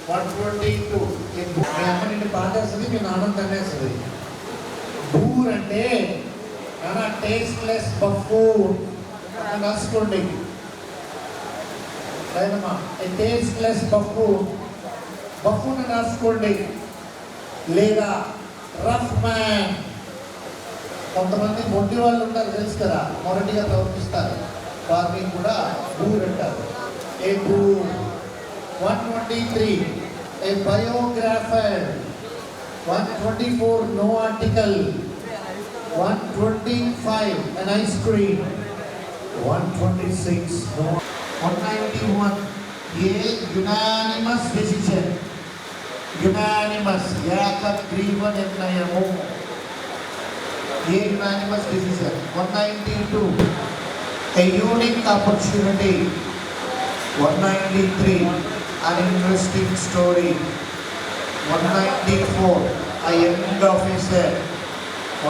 122 a book. మీ అమ్మ నిన్ను బాధేస్తుంది, మీ నాన్న తనేస్తుంది. బూర్ అంటే నాన్న టేస్ట్లెస్ బఫూన్ అని రాసుకోండి. లేదమ్మా టేస్ట్లెస్ బఫూన్, బఫూన్ అని రాసుకోండి. లేదా రఫ్ మ్యాన్, కొంతమంది మొండి వాళ్ళు ఉంటారు తెలుసు కదా, మొరటిగా ప్రవర్తిస్తారు, వారిని కూడా బూర్ అంటారు. A boor. 123 a biographer, 124 no article, 125 an ice cream, 126 no, 191 a unanimous decision. Unanimous ఏకగ్రీవ నిర్ణయము. ఏ unanimous decision. 192 a unique opportunity, 193 an interesting story, 194 a young officer,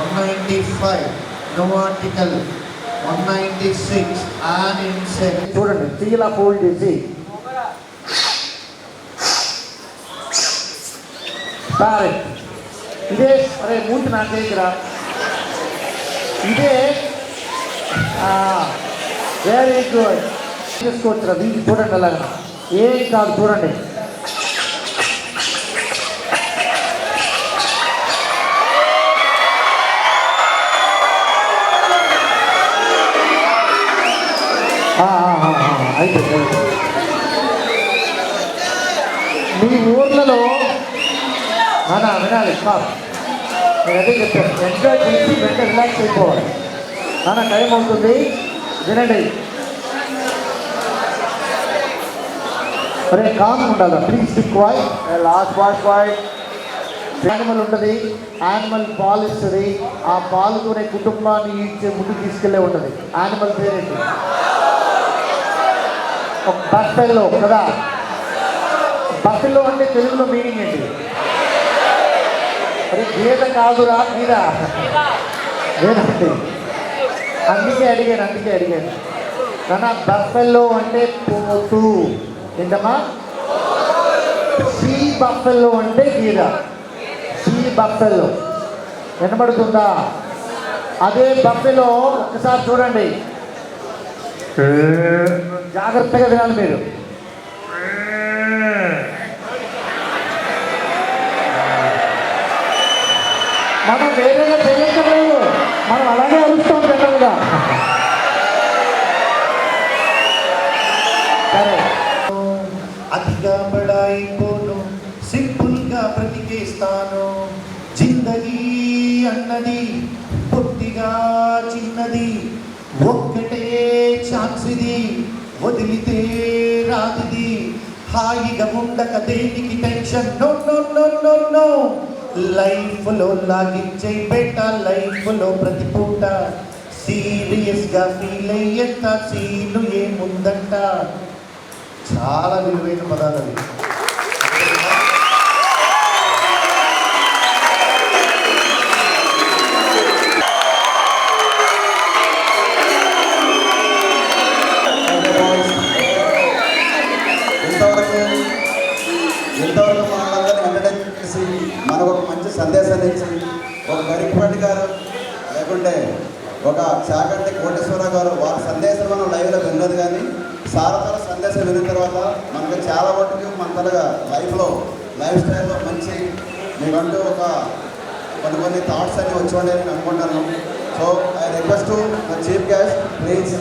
195 no article, 196 an insect. చూడండి చీలా ఫోల్డ్ చేసి ఇదే. అరే మూర్తి నా దగ్గర ఇదే. Very good. చేసుకోవచ్చు దీనికి చూడండి అలాగా ఏం కాదు చూడండి. అయిపోయింది. మీ ఊర్లలో వినాలి కాదు, నేను అదే చెప్పాను. ఎంజాయ్ చేసి వెంటనే రిలాక్స్ అయిపోవాలి. టైం అవుతుంది, వినండి. అరే కామ్ ఉండాలి ప్లీజ్. స్టిక్ వాయ్ లాస్ట్ వాష్ వాయ్. యానిమల్ ఉంటుంది, యానిమల్ పాలు ఇస్తుంది. ఆ పాలుతోనే కుటుంబాన్ని ఇచ్చే ముందుకు తీసుకెళ్ళే ఉంటుంది. యానిమల్ పేరేంటి? ఒక బఫెల్లో కదా. బఫెల్లో అంటే తెలుగులో మీనింగ్ ఏంటి? అరే గీత కాదురా మీద లేదండి. అందుకే అడిగాను. కానీ బఫెల్లో అంటే పోతు ఏంటమ్మా? సీ బఫెల్లో అంటే గీత. సీ బఫెల్లో వినబడుతుందా? అదే బఫెలో ఒకసారి చూడండి, జాగ్రత్తగా వినాలి మీరు. మనం వేరేగా చేయక్కర్లేదు, మనం అలాగే అరుస్తాం జనరల్గా. సరే, అతిగా బడాయిపోను, సింపుల్గా బ్రతికేస్తాను. జిందగీ అన్నది పొట్టిగా చిన్నది, ఒక్కటే ఛాన్స్ ఇది, వదిలితే రాదిది. హాయిగా ఉండక దేనికి tension, no no no no no. లైఫ్లో లాగించే బెట్ట, లైఫ్లో ప్రతి పూట సీరియస్గా ఫీల్ అయ్యేంత సీను ఏముందంట. చాలా విలువైన పదాలు అవి. ఇంతవరకు మనందరినీ ఎంటర్టైన్ చేసి మనకు ఒక మంచి సందేశాన్ని ఇచ్చి, ఒక గరికపాటి గారు లేకుంటే ఒక చాగంటి కోటేశ్వరరావు గారు వారి సందేశం మనం లైవ్లో విన్నది. కానీ సారథుల సందేశం విన్న తర్వాత మనకు చాలా మటుకు మన లైఫ్లో లైఫ్ స్టైల్లో మంచి మీకంటూ ఒక కొన్ని థాట్స్ అన్ని వచ్చి నేను అనుకుంటాను. So I request the chief guest please